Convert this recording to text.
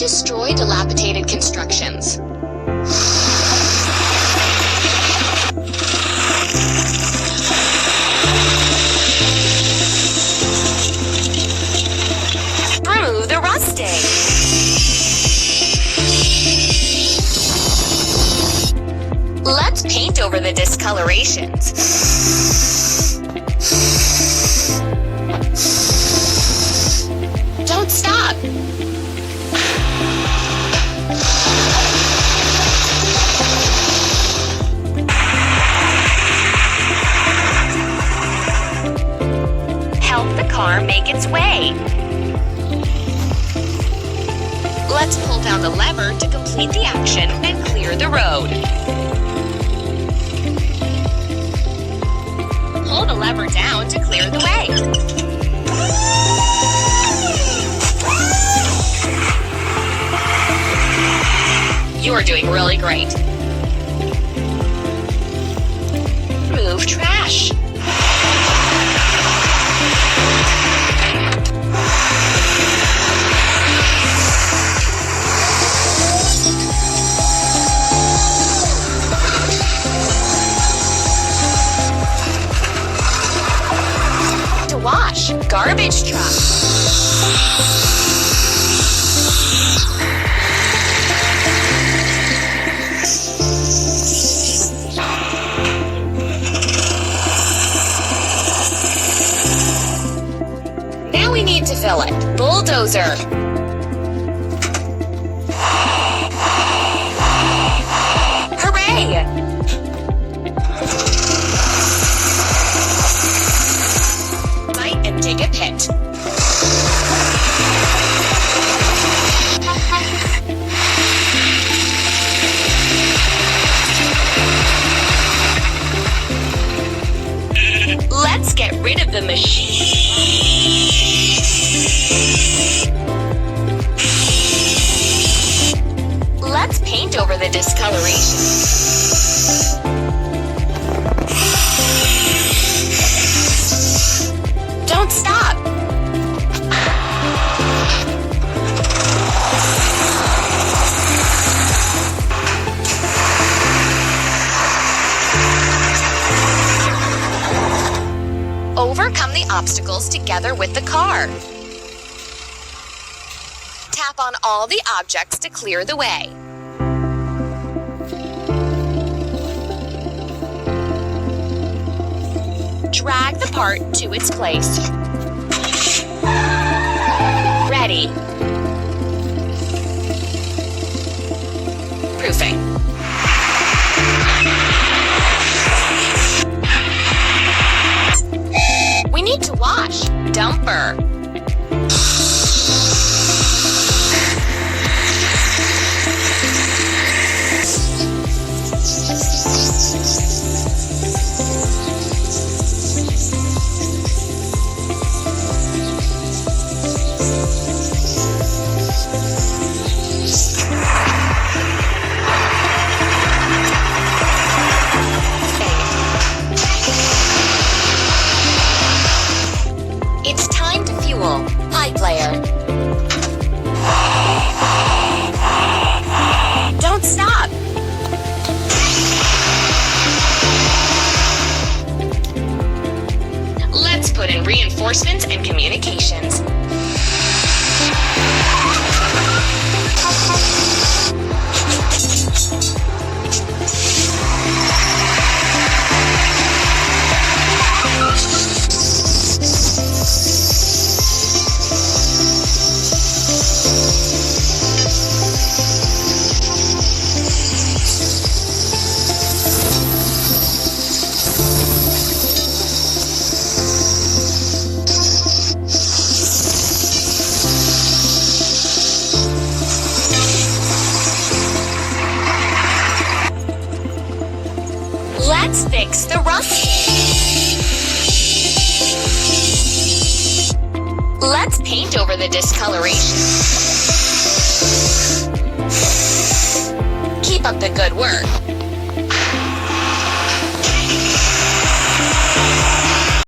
destroy dilapidated constructions. Through the rusting. Let's paint over the discolorations. Don't stop. Help the car make its way. Let's pull down the lever to complete the action and clear the road. Pull the lever down to clear the way. You are doing really great. Move trash. To wash, garbage truck. Now we need to fill it. Bulldozer. Hooray! Fight and dig a pit. Let's get rid of the machine. Let's paint over the discoloration. Don't stop. Overcome the obstacles together with the car. Tap on all the objects to clear the way. Drag the part to its place. Ready. Proofing. We need to wash. Dumper. It's time to fuel. Pipe layer. Don't stop. Let's put in reinforcements and communications. Let's fix the rusting. Let's paint over the discoloration. Keep up the good work.